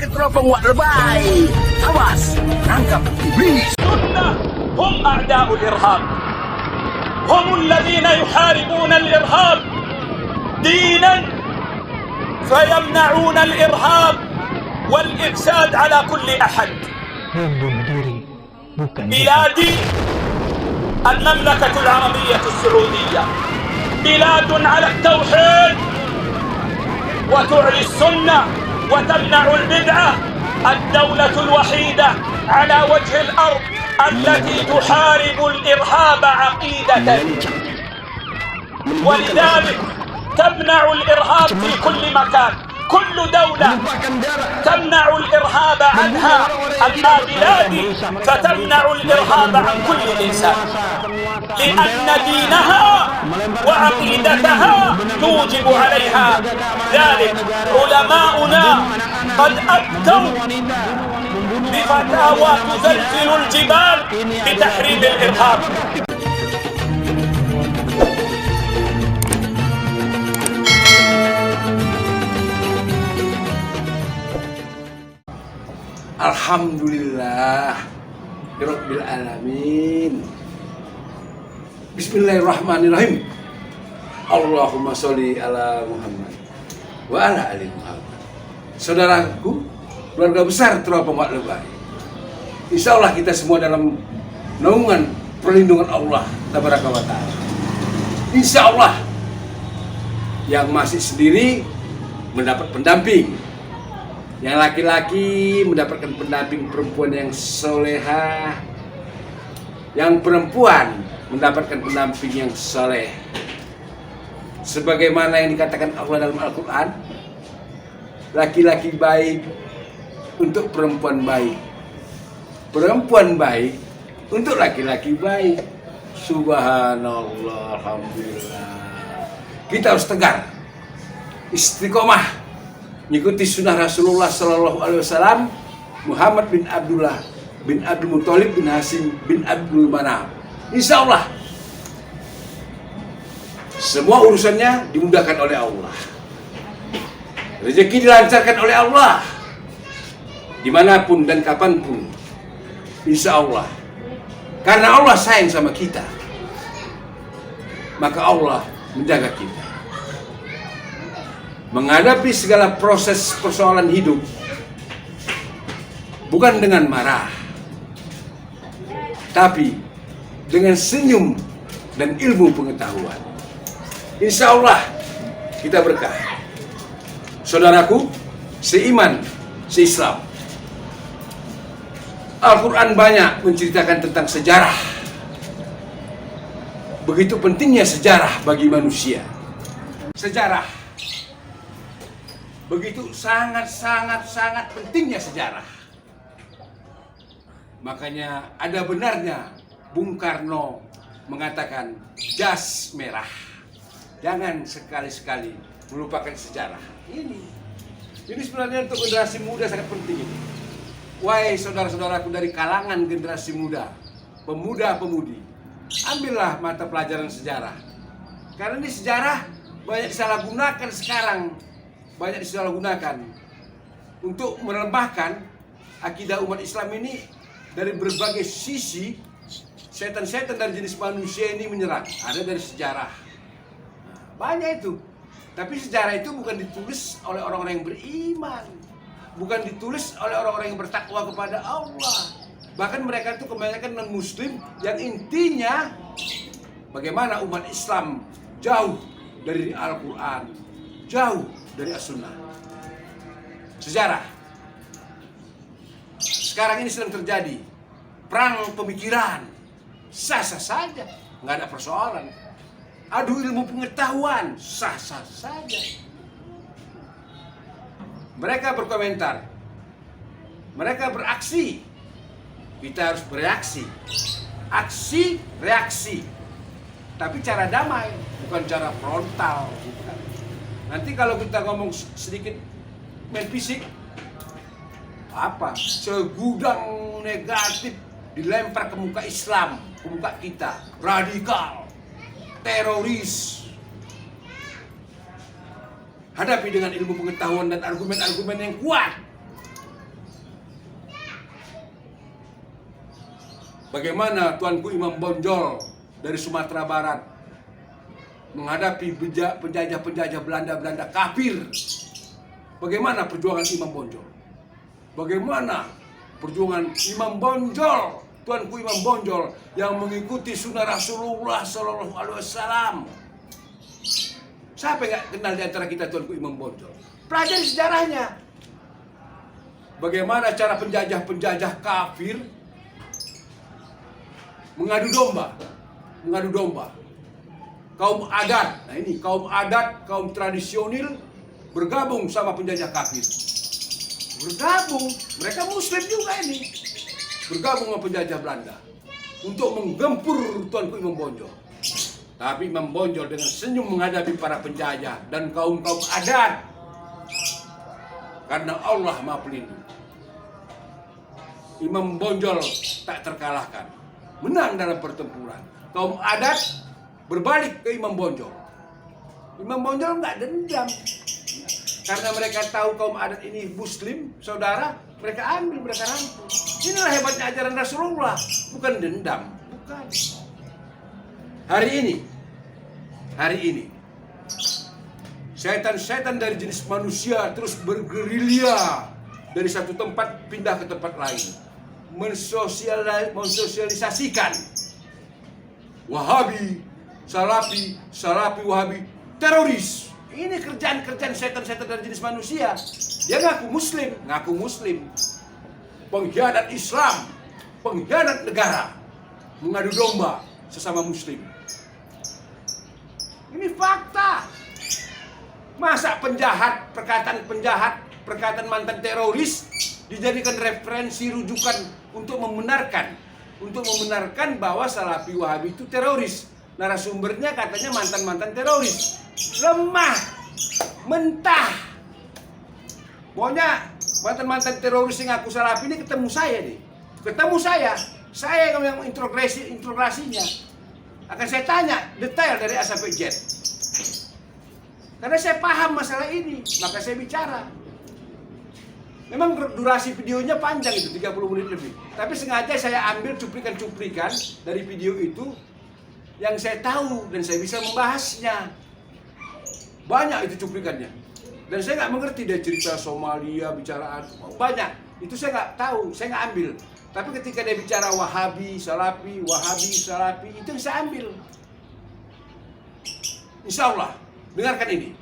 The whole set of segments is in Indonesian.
keteropong wak lebay. Awas, tangkap iblis. السنة هم أعداء الإرهاب، هم الذين يحاربون الإرهاب دينا فيمنعون الإرهاب والإفساد على كل أحد. بلادي المملكة العربية السعودية بلاد على التوحيد وتعلي السنة وتمنع البدعة، الدولة الوحيدة على وجه الأرض التي تحارب الإرهاب عقيدة، ولذلك تمنع الإرهاب في كل مكان. كل دولة تمنع الإرهاب عنها، أما بلادي فتمنع الإرهاب عن كل إنسان، لأن دينها وعقيدتها توجب عليها ذلك. علماؤنا قد أفتوا بفتاوى تزلزل الجبال بتحريم الإرهاب. Alhamdulillah Rabbil Alamin. Bismillahirrahmanirrahim. Allahumma sholli ala Muhammad wa ala ali Muhammad. Saudaraku, keluarga besar Teropong Wak Lebay, insya Allah kita semua dalam naungan perlindungan Allah Tabaraka wa Ta'ala. Insya Allah yang masih sendiri mendapat pendamping, yang laki-laki mendapatkan pendamping perempuan yang solehah, yang perempuan mendapatkan pendamping yang soleh. Sebagaimana yang dikatakan Allah dalam Al-Quran, laki-laki baik untuk perempuan baik, perempuan baik untuk laki-laki baik. Subhanallah, alhamdulillah. Kita harus tegar, istiqomah, mengikuti sunnah Rasulullah Sallallahu Alaihi Wasallam, Muhammad bin Abdullah bin Abdul Muthalib bin Hashim bin Abdul Manaf. Insya Allah semua urusannya dimudahkan oleh Allah, rezeki dilancarkan oleh Allah, dimanapun dan kapanpun. Insya Allah, karena Allah sayang sama kita, maka Allah menjaga kita. Menghadapi segala proses persoalan hidup bukan dengan marah, tapi dengan senyum dan ilmu pengetahuan. Insya Allah kita berkah. Saudaraku, seiman, seislam, Al-Quran banyak menceritakan tentang sejarah. Begitu pentingnya sejarah bagi manusia. Sejarah begitu sangat pentingnya sejarah. Makanya ada benarnya Bung Karno mengatakan jas merah. Jangan sekali-sekali melupakan sejarah. Ini sebenarnya untuk generasi muda sangat penting ini. Wahai saudara-saudaraku dari kalangan generasi muda, pemuda-pemudi, ambillah mata pelajaran sejarah. Karena ini sejarah banyak disalahgunakan sekarang. Banyak disalahgunakan untuk melemahkan akidah umat Islam ini. Dari berbagai sisi, setan-setan dari jenis manusia ini menyerang. Ada dari sejarah, banyak itu. Tapi sejarah itu bukan ditulis oleh orang-orang yang beriman, bukan ditulis oleh orang-orang yang bertakwa kepada Allah. Bahkan mereka itu kebanyakan non-muslim, yang intinya bagaimana umat Islam jauh dari Al-Quran, jauh dari As-Sunnah. Sejarah sekarang ini sedang terjadi perang pemikiran. Sah-sah saja, nggak ada persoalan. Adu ilmu pengetahuan, sah-sah saja. Mereka berkomentar, mereka beraksi, kita harus bereaksi. Aksi, reaksi, tapi cara damai, bukan cara frontal, bukan. Nanti kalau kita ngomong sedikit main fisik, apa? Segudang negatif dilempar ke muka Islam, ke muka kita. Radikal, teroris. Hadapi dengan ilmu pengetahuan dan argumen-argumen yang kuat. Bagaimana Tuanku Imam Bonjol dari Sumatera Barat menghadapi penjajah-penjajah Belanda kafir. Bagaimana perjuangan Imam Bonjol? Bagaimana perjuangan Imam Bonjol, Tuanku Imam Bonjol yang mengikuti sunnah Rasulullah Sallallahu Alaihi Wasallam? Siapa yang nggak kenal di antara kita Tuanku Imam Bonjol? Pelajari sejarahnya. Bagaimana cara penjajah-penjajah kafir mengadu domba. Kaum adat, nah ini kaum adat, kaum tradisional bergabung sama penjajah kafir. Bergabung, mereka Muslim juga ini. Bergabung sama penjajah Belanda untuk menggempur Tuanku Imam Bonjol. Tapi Imam Bonjol dengan senyum menghadapi para penjajah dan kaum-kaum adat. Karena Allah Maha Pelindung. Imam Bonjol tak terkalahkan, menang dalam pertempuran. Kaum adat berbalik ke Imam Bonjol. Imam Bonjol nggak dendam, karena mereka tahu kaum adat ini Muslim, saudara, mereka ambil, mereka rangkul. Inilah hebatnya ajaran Rasulullah, bukan dendam, bukan. Hari ini, setan-setan dari jenis manusia terus bergerilya dari satu tempat pindah ke tempat lain, mensosialisasikan Wahabi, Salafi, Wahabi, teroris. Ini kerjaan-kerjaan setan-setan dari jenis manusia. Dia ngaku Muslim, pengkhianat Islam, pengkhianat negara, mengadu domba sesama Muslim. Ini fakta. Masa perkataan mantan teroris dijadikan referensi rujukan untuk membenarkan bahwa Salafi Wahabi itu teroris. Narasumbernya katanya mantan teroris. Lemah, mentah. Pokoknya mantan teroris yang ngaku Salafi ini ketemu saya. Saya yang integrasinya. Akan saya tanya detail dari A sampai Z. Karena saya paham masalah ini, maka saya bicara. Memang durasi videonya panjang itu, 30 menit lebih. Tapi sengaja saya ambil cuplikan-cuplikan dari video itu yang saya tahu dan saya bisa membahasnya. Banyak itu cuplikannya. Dan saya nggak mengerti dia cerita Somalia, bicara banyak. Itu saya nggak tahu, saya nggak ambil. Tapi ketika dia bicara Wahabi, Salafi, itu yang saya ambil. Insya Allah, dengarkan ini.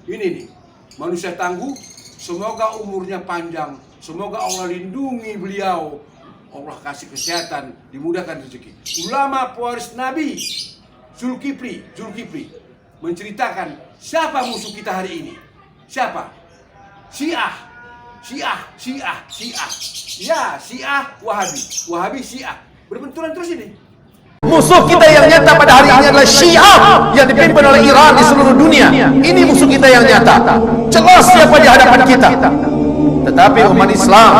Ini nih, manusia tangguh. Semoga umurnya panjang. Semoga Allah lindungi beliau. Allah kasih kesehatan, dimudahkan rezeki. Ulama pewaris Nabi Zulkifli menceritakan siapa musuh kita hari ini. Siapa? Syiah. Ya, Syiah, Wahabi, Syiah. Berbenturan terus ini. Musuh kita yang nyata pada hari ini adalah Syiah yang dipimpin oleh Iran di seluruh dunia. Ini musuh kita yang nyata. Jelas siapa di hadapan kita. Tetapi umat Islam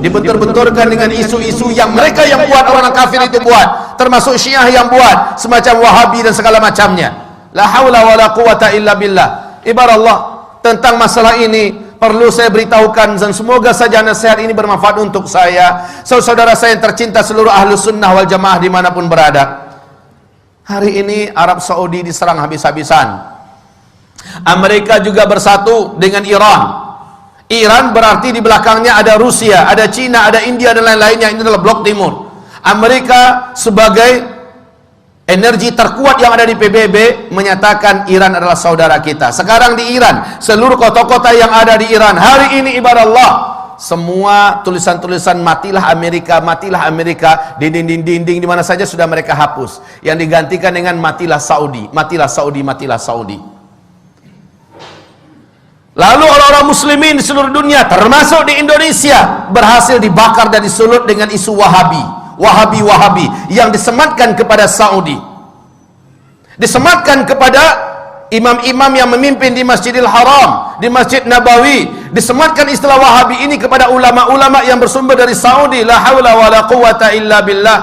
dibentur-benturkan dengan isu-isu yang mereka yang buat, orang kafir itu buat, termasuk Syiah yang buat, semacam Wahabi dan segala macamnya. La haula wala quwata illa billah. Ibarat Allah, tentang masalah ini perlu saya beritahukan, dan semoga saja nasihat ini bermanfaat untuk saya, saudara saya yang tercinta, seluruh ahlus sunnah wal jamaah dimanapun berada. Hari ini Arab Saudi diserang habis-habisan. Amerika juga bersatu dengan Iran. Iran berarti di belakangnya ada Rusia, ada Cina, ada India dan lain-lainnya. Ini adalah blok timur. Amerika sebagai energi terkuat yang ada di PBB menyatakan Iran adalah saudara kita. Sekarang di Iran, seluruh kota-kota yang ada di Iran hari ini ibarat Allah, semua tulisan-tulisan matilah Amerika di dinding-dinding di mana saja sudah mereka hapus. Yang digantikan dengan matilah Saudi. Lalu orang-orang muslimin di seluruh dunia termasuk di Indonesia berhasil dibakar dan disulut dengan isu Wahabi yang disematkan kepada Saudi, disematkan kepada imam-imam yang memimpin di Masjidil Haram, di Masjid Nabawi, disematkan istilah Wahabi ini kepada ulama-ulama yang bersumber dari Saudi. La haula wala quwata illa billah.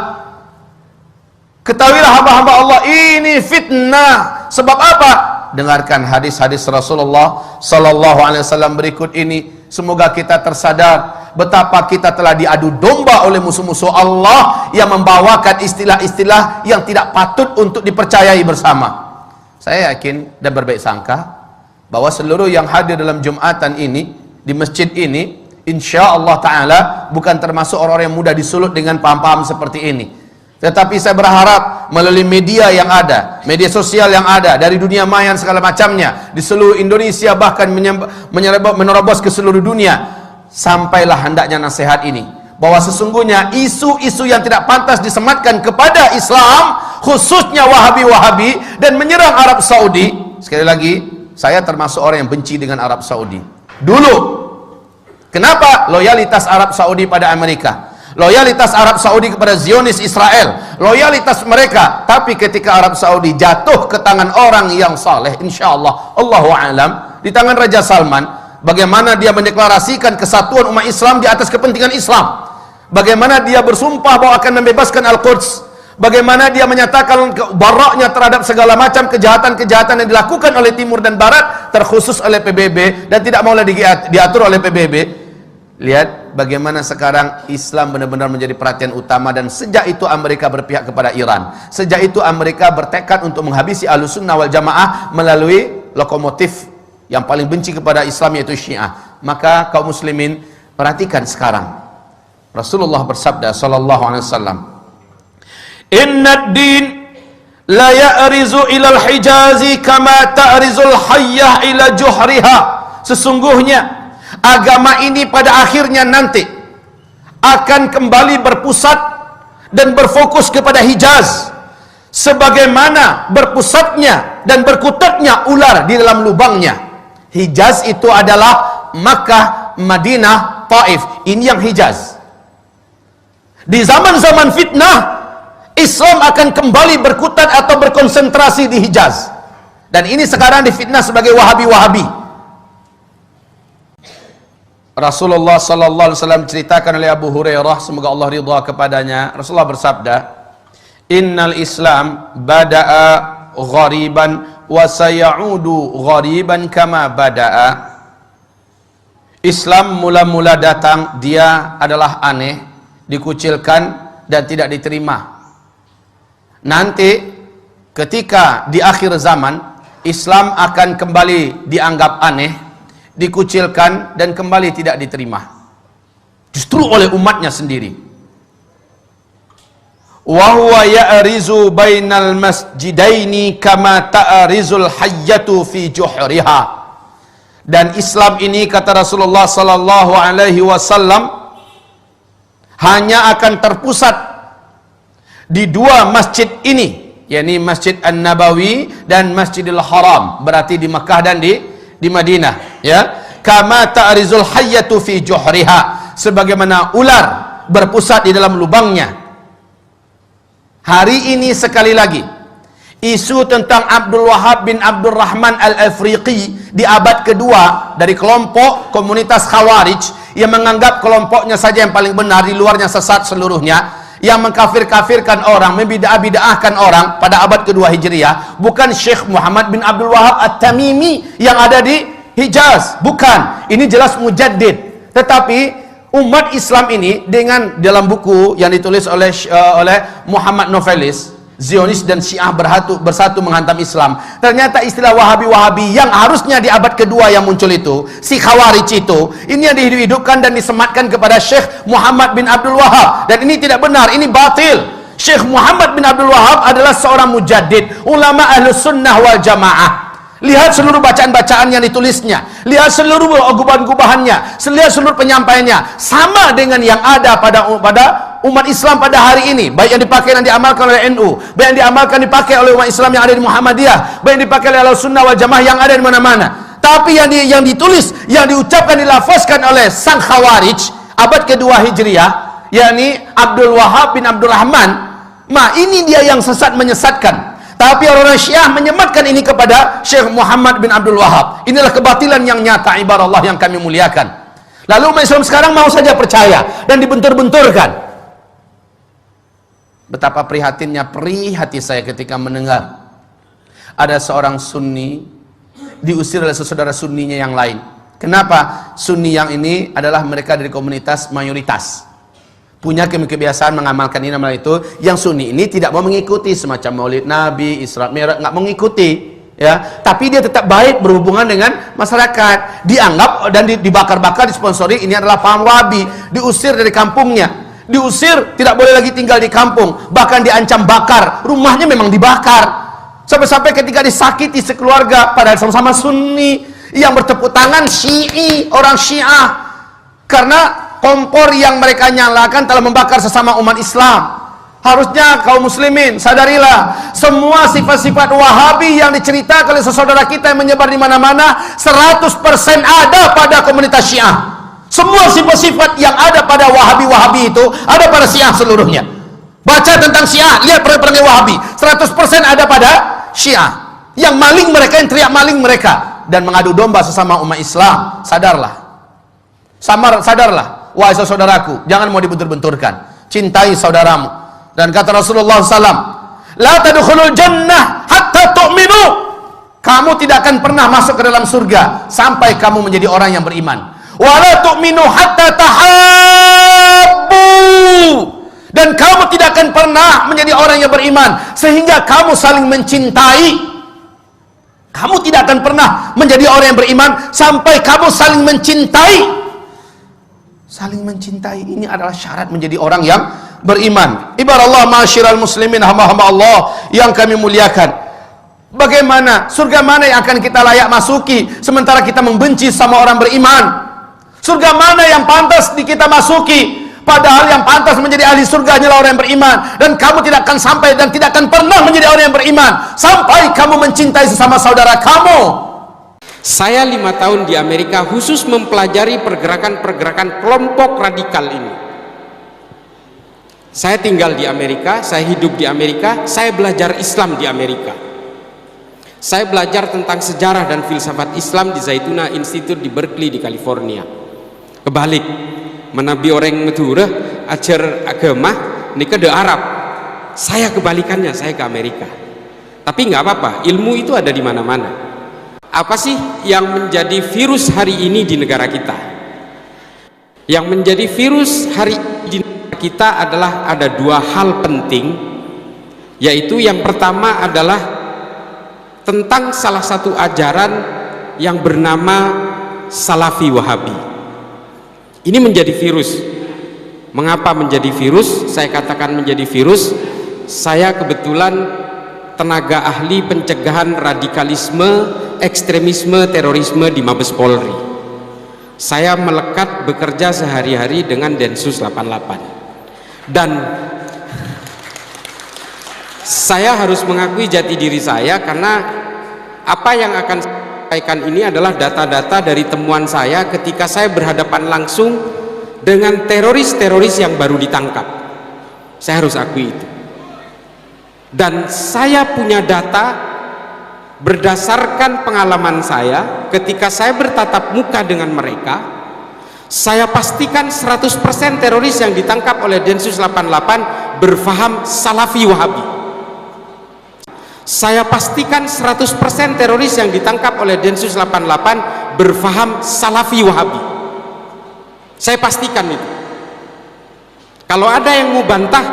Ketahuilah hamba-hamba Allah, ini fitnah. Sebab apa? Dengarkan hadis-hadis Rasulullah sallallahu alaihi wasallam berikut ini. semoga kita tersadar betapa kita telah diadu domba oleh musuh-musuh Allah yang membawakan istilah-istilah yang tidak patut untuk dipercayai bersama. Saya yakin dan berbaik sangka bahwa seluruh yang hadir dalam Jumatan ini, di masjid ini, insya Allah Ta'ala bukan termasuk orang-orang yang mudah disulut dengan paham-paham seperti ini. Tetapi saya berharap melalui media yang ada, media sosial yang ada, dari dunia maya segala macamnya, di seluruh Indonesia bahkan menerobos ke seluruh dunia, sampailah hendaknya nasihat ini, bahwa sesungguhnya isu-isu yang tidak pantas disematkan kepada Islam, khususnya Wahabi-Wahabi, dan menyerang Arab Saudi. Sekali lagi, saya termasuk orang yang benci dengan Arab Saudi. Dulu, kenapa? Loyalitas Arab Saudi pada Amerika, loyalitas Arab Saudi kepada Zionis Israel, loyalitas mereka. Tapi ketika Arab Saudi jatuh ke tangan orang yang saleh, insya Allah, Allahu a'lam, di tangan Raja Salman, bagaimana dia mendeklarasikan kesatuan umat Islam di atas kepentingan Islam, bagaimana dia bersumpah bahwa akan membebaskan Al-Quds, bagaimana dia menyatakan baraknya terhadap segala macam kejahatan-kejahatan yang dilakukan oleh Timur dan Barat, terkhusus oleh PBB, dan tidak mau lagi diatur oleh PBB. Lihat bagaimana sekarang Islam benar-benar menjadi perhatian utama, dan sejak itu Amerika berpihak kepada Iran. Sejak itu Amerika bertekad untuk menghabisi Ahlussunnah wal Jamaah melalui lokomotif yang paling benci kepada Islam, yaitu Syiah. Maka kaum muslimin, perhatikan sekarang. Rasulullah bersabda sallallahu alaihi wasallam, "Inna ad-din la ya'rizu ila al-Hijazi kama ta'rizul hayyah ila juhriha." Sesungguhnya agama ini pada akhirnya nanti akan kembali berpusat dan berfokus kepada Hijaz, sebagaimana berpusatnya dan berkutatnya ular di dalam lubangnya. Hijaz itu adalah Makkah, Madinah, Taif. Ini yang Hijaz. Di zaman-zaman fitnah, Islam akan kembali berkutat atau berkonsentrasi di Hijaz. Dan ini sekarang difitnah sebagai Wahabi-Wahabi. Rasulullah sallallahu alaihi wasallam ceritakan oleh Abu Hurairah, semoga Allah ridha kepadanya, Rasulullah bersabda, "Innal Islam bada'a ghariban wa sayaudu ghariban kama bada'a." Islam mula-mula datang, dia adalah aneh, dikucilkan dan tidak diterima. Nanti ketika di akhir zaman, Islam akan kembali dianggap aneh, dikucilkan dan kembali tidak diterima, justru oleh umatnya sendiri. Wa huwa ya'rizu bainal masjidaini kama ta'rizul hayyatu fi juhriha. Dan Islam ini, kata Rasulullah sallallahu alaihi wasallam, hanya akan terpusat di dua masjid ini, yakni Masjid An-Nabawi dan Masjidil Haram, berarti di Makkah dan di Madinah, ya. Kama ta'rizul hayyatu fi juhriha, sebagaimana ular berpusat di dalam lubangnya. Hari ini sekali lagi, isu tentang Abdul Wahab bin Abdul Rahman Al-Afriqi di abad kedua dari kelompok komunitas Khawarij yang menganggap kelompoknya saja yang paling benar, di luarnya sesat seluruhnya, yang mengkafir-kafirkan orang, membidah-bidahkan orang pada abad kedua Hijriah. Bukan Syekh Muhammad bin Abdul Wahab At-Tamimi yang ada di Hijaz, bukan. Ini jelas mujaddid. Tetapi umat Islam ini, dengan dalam buku yang ditulis oleh Muhammad Novelis, Zionis dan Syiah bersatu menghantam Islam, ternyata istilah Wahabi-Wahabi yang harusnya di abad kedua yang muncul itu, si Khawarij itu, ini yang dihidupkan dan disematkan kepada Syekh Muhammad bin Abdul Wahab. Dan ini tidak benar, ini batil. Syekh Muhammad bin Abdul Wahab adalah seorang mujaddid, ulama Ahlussunnah wal Jamaah. Lihat seluruh bacaan-bacaan yang ditulisnya, lihat seluruh gubahan-gubahannya, lihat seluruh penyampaiannya, sama dengan yang ada pada umat Islam pada hari ini, baik yang dipakai dan diamalkan oleh NU, baik yang dipakai oleh umat Islam yang ada di Muhammadiyah, baik yang dipakai oleh Ahlussunnah wal Jamaah yang ada di mana-mana. Tapi yang ditulis, yang diucapkan, dilafazkan oleh sang Khawarij abad kedua Hijriah, yakni Abdul Wahab bin Abdul Rahman, ini dia yang sesat, menyesatkan. Tapi orang-orang Syiah menyematkan ini kepada Syekh Muhammad bin Abdul Wahab. Inilah kebatilan yang nyata, ibarat Allah yang kami muliakan. Lalu umat Islam sekarang mau saja percaya dan dibentur-benturkan. Betapa prihatinnya, perih hati saya ketika mendengar ada seorang Sunni diusir oleh saudara Sunninya yang lain. Kenapa? Sunni yang ini adalah mereka dari komunitas mayoritas, punya kebiasaan mengamalkan ini amal itu. Yang Sunni ini tidak mau mengikuti semacam Maulid Nabi, Isra Mi'raj, nggak mengikuti, ya. Tapi dia tetap baik berhubungan dengan masyarakat. Dianggap dan dibakar-bakar, disponsori. Ini adalah paham Wahabi. Diusir dari kampungnya, diusir, tidak boleh lagi tinggal di kampung, bahkan diancam bakar. Rumahnya memang dibakar. Sampai-sampai ketika disakiti sekeluarga, padahal sama-sama Sunni, yang bertepuk tangan Syi'i, orang Syiah, karena kompor yang mereka nyalakan telah membakar sesama umat Islam. Harusnya kaum muslimin sadarilah, semua sifat-sifat Wahabi yang diceritakan oleh saudara kita yang menyebar di mana-mana 100% ada pada komunitas Syiah. Semua sifat-sifat yang ada pada Wahabi itu ada pada Syiah seluruhnya. Baca tentang Syiah, lihat perang Wahabi, 100% ada pada Syiah. Yang maling mereka, yang teriak maling mereka, dan mengadu domba sesama umat Islam. Sadarlah, sadarlah, wahai saudaraku, jangan mau dibentur-benturkan. Cintai saudaramu. Dan kata Rasulullah SAW, la tadkhulul jannah hatta tu'minu. Kamu tidak akan pernah masuk ke dalam surga sampai kamu menjadi orang yang beriman. Wa la tu'minu hatta tahabbu. Dan kamu tidak akan pernah menjadi orang yang beriman sehingga kamu saling mencintai. Kamu tidak akan pernah menjadi orang yang beriman sampai kamu saling mencintai. Saling mencintai ini adalah syarat menjadi orang yang beriman. Ibarat Allah, ma'asyiral muslimin, hamba-hamba Allah yang kami muliakan. Bagaimana, surga mana yang akan kita layak masuki sementara kita membenci sama orang beriman? Surga mana yang pantas kita masuki? Padahal yang pantas menjadi ahli surga hanyalah orang yang beriman. Dan kamu tidak akan sampai dan tidak akan pernah menjadi orang yang beriman sampai kamu mencintai sesama saudara kamu. Saya 5 tahun di Amerika khusus mempelajari pergerakan-pergerakan kelompok radikal ini. Saya tinggal di Amerika, saya hidup di Amerika, saya belajar Islam di Amerika. Saya belajar tentang sejarah dan filsafat Islam di Zaytuna Institute di Berkeley di California. Kebalik, menabi orang Madura ajar agama nikah de Arab. Saya kebalikannya, saya ke Amerika. Tapi nggak apa-apa, ilmu itu ada di mana-mana. Apa sih yang menjadi virus hari ini di negara kita? Yang menjadi virus hari ini di negara kita adalah ada 2 hal penting, yaitu yang pertama adalah tentang salah satu ajaran yang bernama Salafi Wahabi. Ini menjadi virus. Mengapa menjadi virus? Saya katakan menjadi virus. Saya kebetulan tenaga ahli pencegahan radikalisme, ekstremisme, terorisme di Mabes Polri. Saya melekat bekerja sehari-hari dengan Densus 88. Dan saya harus mengakui jati diri saya, karena apa yang akan saya sampaikan ini adalah data-data dari temuan saya ketika saya berhadapan langsung dengan teroris-teroris yang baru ditangkap. Saya harus akui itu. Dan saya punya data berdasarkan pengalaman saya ketika saya bertatap muka dengan mereka. Saya pastikan 100% teroris yang ditangkap oleh Densus 88 berfaham Salafi Wahabi. Saya pastikan 100% teroris yang ditangkap oleh Densus 88 berfaham Salafi Wahabi. Saya pastikan itu. Kalau ada yang mau bantah,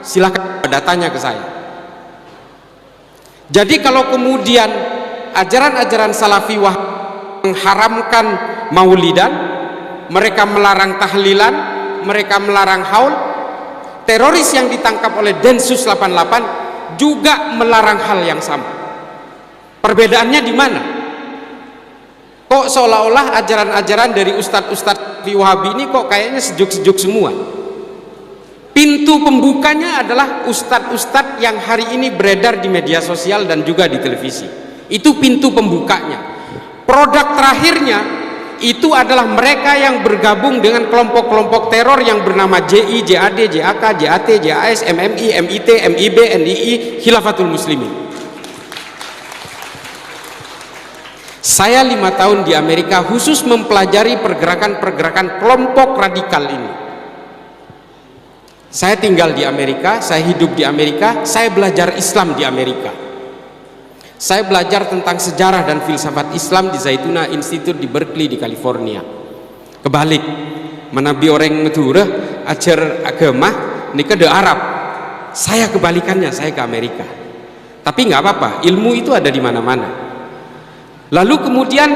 silakan datanya ke saya. Jadi kalau kemudian ajaran-ajaran Salafi Wahabi mengharamkan maulidan, mereka melarang tahlilan, mereka melarang haul, teroris yang ditangkap oleh Densus 88 juga melarang hal yang sama. Perbedaannya di mana? Kok seolah-olah ajaran-ajaran dari ustadz-ustadz Wahabi ini kok kayaknya sejuk-sejuk semua? Pintu pembukanya adalah ustadz-ustadz yang hari ini beredar di media sosial dan juga di televisi. Itu pintu pembukanya. Produk terakhirnya itu adalah mereka yang bergabung dengan kelompok-kelompok teror yang bernama JI, JAD, JAK, JAT, JAS, MMI, MIT, MIB, NII, Khilafatul Muslimin. Saya 5 tahun di Amerika khusus mempelajari pergerakan-pergerakan kelompok radikal ini. Saya tinggal di Amerika, saya hidup di Amerika, saya belajar Islam di Amerika. Saya belajar tentang sejarah dan filsafat Islam di Zaytuna Institute di Berkeley di California. Kebalik, menabi orang Madura ajar agama nikah de Arab. Saya kebalikannya, saya ke Amerika. Tapi nggak apa-apa, ilmu itu ada di mana-mana. Lalu kemudian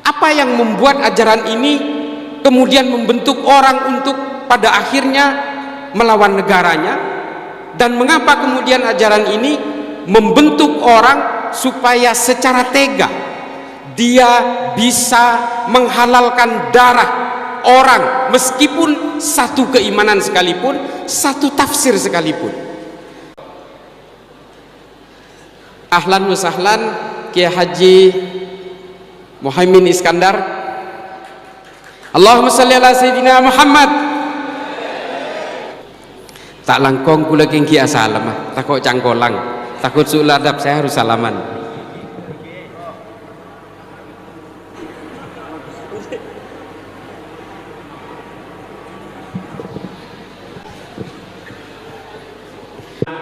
apa yang membuat ajaran ini kemudian membentuk orang untuk pada akhirnya melawan negaranya, dan mengapa kemudian ajaran ini membentuk orang supaya secara tega dia bisa menghalalkan darah orang meskipun satu keimanan sekalipun, satu tafsir sekalipun. Ahlan wa sahlan Kiai Haji Muhaimin Iskandar. Allahumma salli ala Sayyidina Muhammad. Tak langkong kula kengki asalam, takut cangkolang, takut suul adab, saya harus salaman.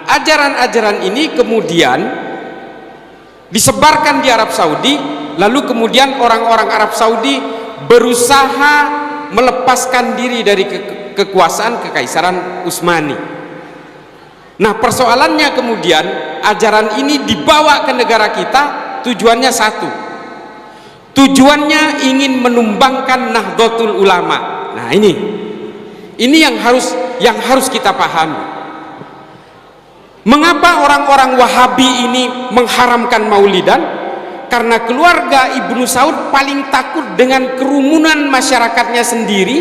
Ajaran-ajaran ini kemudian disebarkan di Arab Saudi, lalu kemudian orang-orang Arab Saudi berusaha melepaskan diri dari kekuasaan Kekaisaran Utsmani. Nah, persoalannya kemudian ajaran ini dibawa ke negara kita, tujuannya satu. Tujuannya ingin menumbangkan Nahdlatul Ulama. Nah, ini yang harus kita pahami. Mengapa orang-orang Wahabi ini mengharamkan maulidan? Karena keluarga Ibnu Saud paling takut dengan kerumunan masyarakatnya sendiri,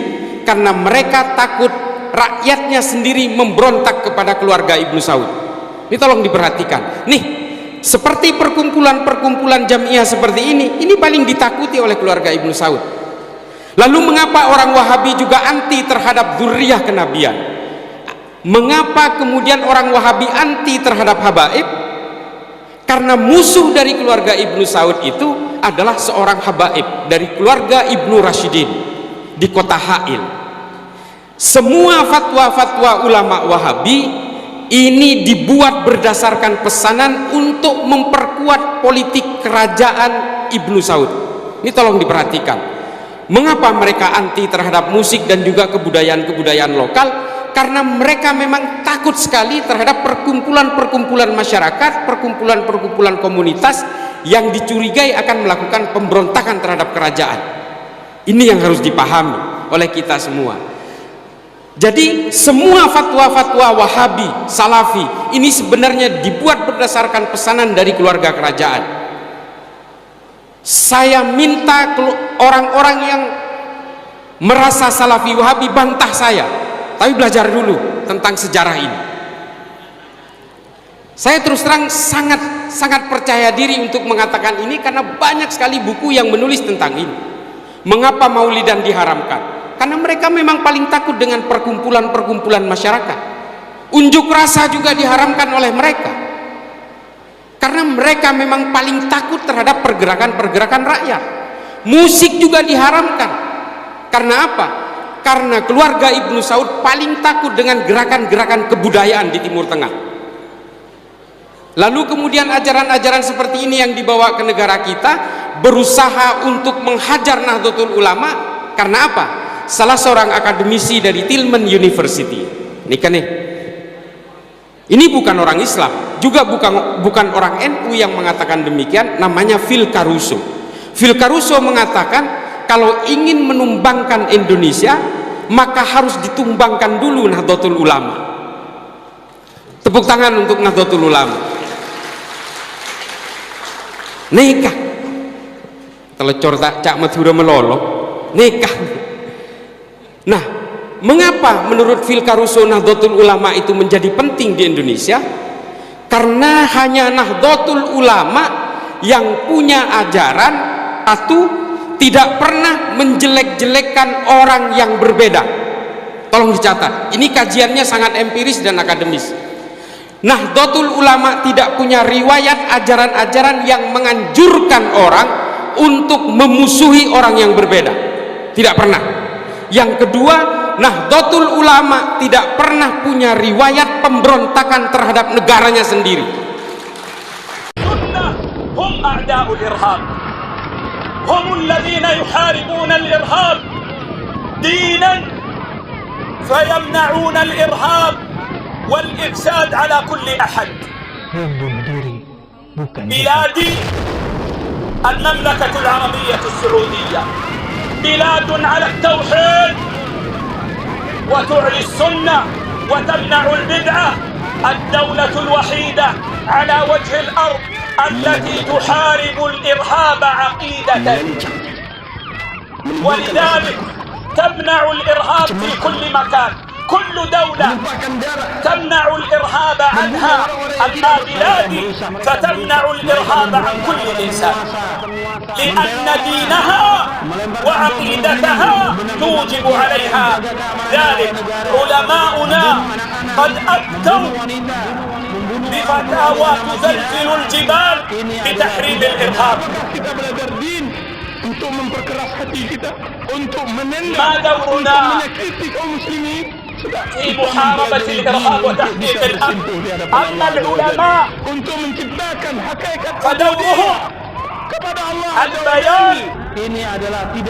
karena mereka takut rakyatnya sendiri memberontak kepada keluarga Ibnu Saud. Ini tolong diperhatikan. Nih, seperti perkumpulan-perkumpulan jamiah seperti ini paling ditakuti oleh keluarga Ibnu Saud. Lalu mengapa orang Wahabi juga anti terhadap dzurriyyah kenabian? Mengapa kemudian orang Wahabi anti terhadap habaib? Karena musuh dari keluarga Ibnu Saud itu adalah seorang habaib dari keluarga Ibnu Rashidin di kota Ha'il. Semua fatwa-fatwa ulama Wahabi ini dibuat berdasarkan pesanan untuk memperkuat politik kerajaan Ibnu Saud. Ini tolong diperhatikan. Mengapa mereka anti terhadap musik dan juga kebudayaan-kebudayaan lokal? Karena mereka memang takut sekali terhadap perkumpulan-perkumpulan masyarakat, perkumpulan-perkumpulan komunitas yang dicurigai akan melakukan pemberontakan terhadap kerajaan. Ini yang harus dipahami oleh kita semua. Jadi semua fatwa-fatwa Wahabi, Salafi ini sebenarnya dibuat berdasarkan pesanan dari keluarga kerajaan. Saya minta orang-orang yang merasa Salafi Wahabi bantah saya, tapi belajar dulu tentang sejarah ini. Saya terus terang sangat percaya diri untuk mengatakan ini karena banyak sekali buku yang menulis tentang ini. Mengapa maulidan diharamkan? Karena mereka memang paling takut dengan perkumpulan-perkumpulan masyarakat. Unjuk rasa juga diharamkan oleh mereka, karena mereka memang paling takut terhadap pergerakan-pergerakan rakyat. Musik juga diharamkan. Karena apa? Karena keluarga Ibnu Saud paling takut dengan gerakan-gerakan kebudayaan di Timur Tengah. Lalu kemudian ajaran-ajaran seperti ini yang dibawa ke negara kita, berusaha untuk menghajar Nahdlatul Ulama. Karena apa? Salah seorang akademisi dari Tillman University, ini bukan orang Islam, juga bukan orang NU yang mengatakan demikian, namanya Phil Caruso. Phil Caruso mengatakan kalau ingin menumbangkan Indonesia, maka harus ditumbangkan dulu Nahdlatul Ulama. Tepuk tangan untuk Nahdlatul Ulama. Nikah telecor tak cak Madura melolo nikah. Nah, mengapa menurut Phil Caruso Nahdlatul Ulama itu menjadi penting di Indonesia? Karena hanya Nahdlatul Ulama yang punya ajaran satu, tidak pernah menjelek-jelekkan orang yang berbeda. Tolong dicatat, ini kajiannya sangat empiris dan akademis. Nahdlatul Ulama tidak punya riwayat ajaran-ajaran yang menganjurkan orang untuk memusuhi orang yang berbeda. Tidak pernah. Yang kedua, Nahdlatul Ulama tidak pernah punya riwayat pemberontakan terhadap negaranya sendiri. هم أعداء الإرهاب، هم الذين يحاربون الإرهاب دينا، فيمنعون الإرهاب والإفساد على كل أحد. بلادي المملكة العربية السعودية بلاد على التوحيد وتعلي السنة وتمنع البدعة، الدولة الوحيدة على وجه الأرض التي تحارب الإرهاب عقيدة، ولذلك تمنع الإرهاب في كل مكان. كل دولة تمنع الإرهاب عنها، أما بلادي فتمنع الإرهاب عن كل إنسان، لأن دينها وعقيدتها توجب عليها ذلك. علماؤنا قد أفتوا بفتاوى تزلزل الجبال بتحريم الإرهاب. ما دورنا في محاربة الإرهاب وتحقيق الأمن؟ أما العلماء فدورهم البيان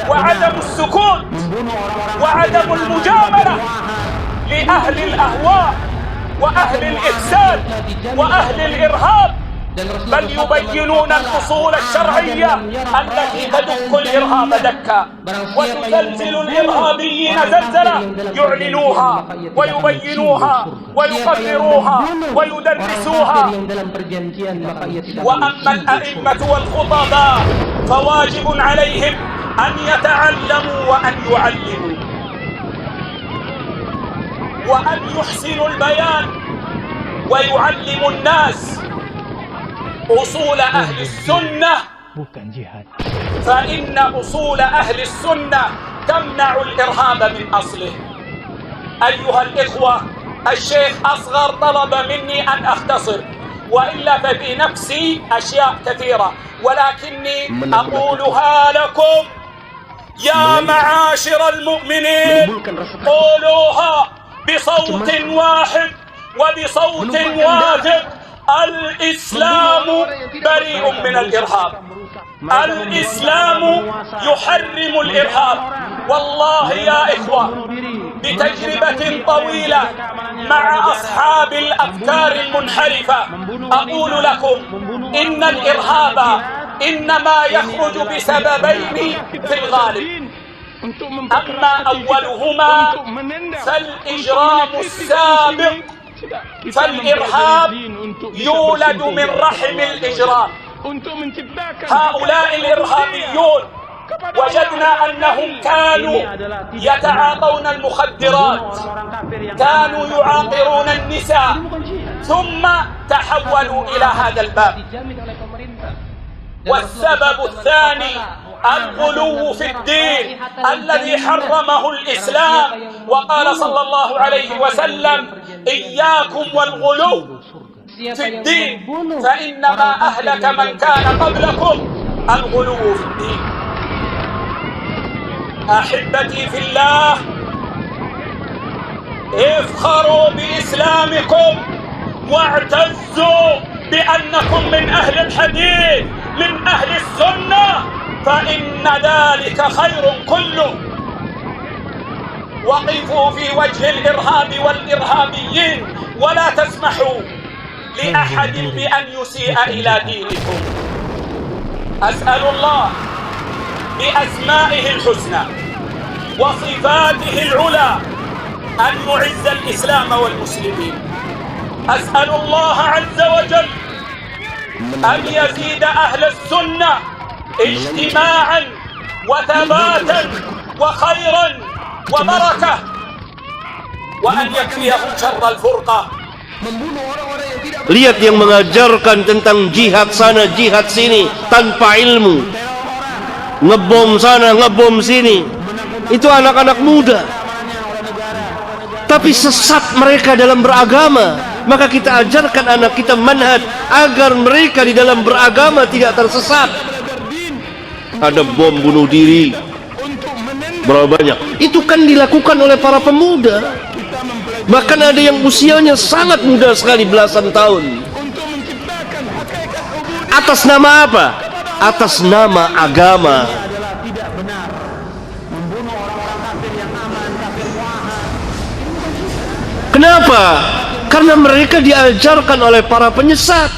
وعدم السكوت وعدم المجاملة لأهل الأهواء وأهل الإفساد وأهل الإرهاب، بل يبينون الأصول الشرعية التي تدك الإرهاب دكا وتزلزل الإرهابيين زلزلة، يعلنوها ويبينوها ويقرروها ويدرسوها. وأما الأئمة والخطباء فواجب عليهم أن يتعلموا وأن يعلموا وأن يحسنوا البيان ويعلموا الناس أصول أهل السنة، فإن أصول أهل السنة تمنع الإرهاب من أصله. أيها الإخوة، الشيخ أصغر طلب مني أن أختصر، وإلا ففي نفسي أشياء كثيرة، ولكني أقولها لكم يا معاشر المؤمنين، قولوها بصوت واحد وبصوت واثق: الإسلام بريء من الإرهاب، الإسلام يحرم الإرهاب. والله يا إخوة، بتجربة طويلة مع أصحاب الأفكار المنحرفة أقول لكم إن الإرهاب إنما يخرج بسببين في الغالب، أما أولهما فالإجرام السابق، فالإرهاب يولد من رحم الإجرام. هؤلاء الإرهابيون وجدنا أنهم كانوا يتعاطون المخدرات، كانوا يعاقرون النساء، ثم تحولوا إلى هذا الباب. والسبب الثاني الغلو في الدين الذي حرمه الإسلام، وقال صلى الله عليه وسلم: إياكم والغلو في الدين فإنما أهلك من كان قبلكم الغلو في الدين. أحبتي في الله، افخروا بإسلامكم واعتزوا بأنكم من أهل الحديث، من أهل السنة، فإن ذلك خير كله. وقفوا في وجه الإرهاب والإرهابيين، ولا تسمحوا لأحد بأن يسيء إلى دينكم. أسأل الله بأسمائه الحسنى وصفاته العلى أن يعز الإسلام والمسلمين. أسأل الله عز وجل أن يزيد أهل السنة اجتماعا وثباتا وخيرا وبركة، وأن يكفيهم شر الفرقة. Lihat yang mengajarkan tentang jihad sana, jihad sini tanpa ilmu, ngebom sana, ngebom sini. Itu anak-anak muda, tapi sesat mereka dalam beragama. Maka kita ajarkan anak kita manhaj agar mereka di dalam beragama tidak tersesat. Ada bom bunuh diri berapa banyak? Itu kan dilakukan oleh para pemuda. Bahkan ada yang usianya sangat muda sekali, belasan tahun. Atas nama apa? Atas nama agama. Kenapa? Karena mereka diajarkan oleh para penyesat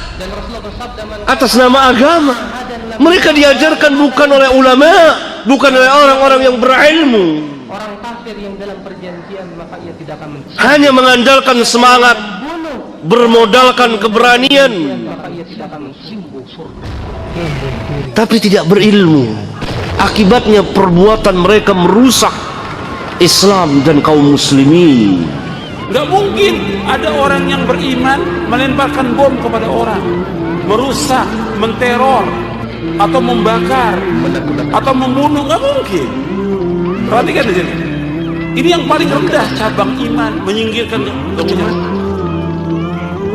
atas nama agama. Mereka diajarkan bukan oleh ulama, bukan oleh orang-orang yang berilmu. Orang kafir yang dalam perjanjian maka ia tidak akan Hanya mengandalkan semangat, bermodalkan keberanian, maka ia tidak akan mencium surga. tapi tidak berilmu. Akibatnya perbuatan mereka merusak Islam dan kaum muslimin. Nggak mungkin ada orang yang beriman melemparkan bom kepada orang, merusak, menteror, atau membakar, atau membunuh. Nggak mungkin. Perhatikan di sini. Ini yang paling rendah cabang iman, menyingkirkan kemudian.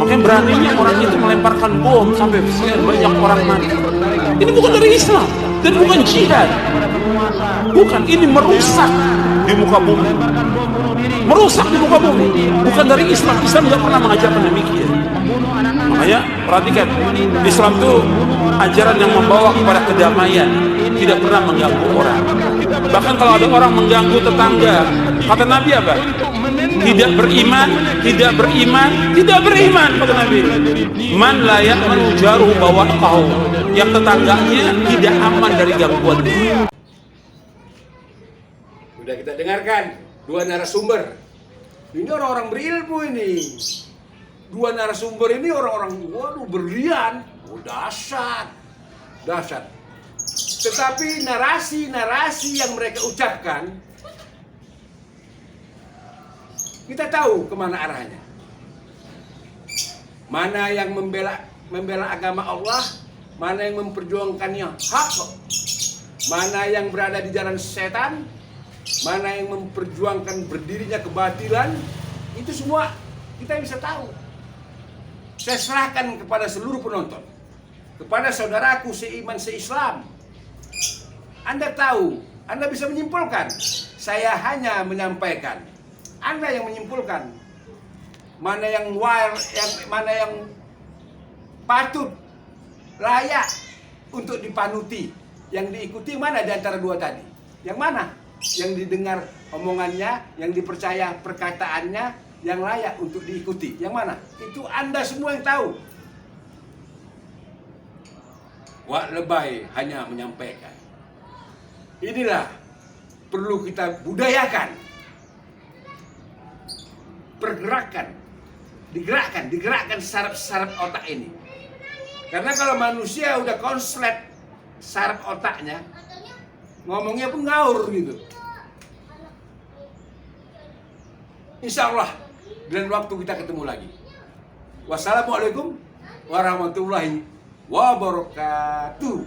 Makanya beraninya orang itu melemparkan bom sampai sekian banyak orang mati. Ini bukan dari Islam dan bukan jihad. Bukan, ini merusak di muka bumi. Merusak di muka bumi. Bukan dari Islam. Islam tidak pernah mengajarkan demikian. Makanya perhatikan, Islam itu ajaran yang membawa kepada kedamaian, tidak pernah mengganggu orang. Bahkan kalau ada orang mengganggu tetangga, kata Nabi apa? Tidak beriman, tidak beriman, tidak beriman, kata Nabi. Man la ya'manu jaruhu bawaqahu, yang tetangganya tidak aman dari gangguan. Sudah kita dengarkan dua narasumber. Ini orang-orang berilmu ini. Dua narasumber ini orang-orang, waduh, berlian. Oh, dahsyat. Dahsyat. Tetapi narasi-narasi yang mereka ucapkan, kita tahu kemana arahnya. Mana yang membela agama Allah, mana yang memperjuangkannya hak, mana yang berada di jalan setan, mana yang memperjuangkan berdirinya kebatilan. Itu semua kita bisa tahu. Saya serahkan kepada seluruh penonton, kepada saudaraku seiman seislam. Anda tahu, Anda bisa menyimpulkan. Saya hanya menyampaikan. Anda yang menyimpulkan mana yang mana yang patut, layak untuk dipanuti, yang diikuti mana di antara dua tadi? Yang mana? Yang didengar omongannya, yang dipercaya perkataannya, yang layak untuk diikuti. Yang mana? Itu Anda semua yang tahu. Wak lebay hanya menyampaikan. Inilah perlu kita budayakan. Pergerakan, digerakkan saraf otak ini. Karena kalau manusia udah konslet saraf otaknya, ngomongnya pun ngaur gitu. Insya Allah dan waktu kita ketemu lagi. Wassalamualaikum warahmatullahi wabarakatuh.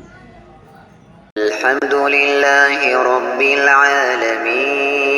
Alhamdulillahi rabbil alamin.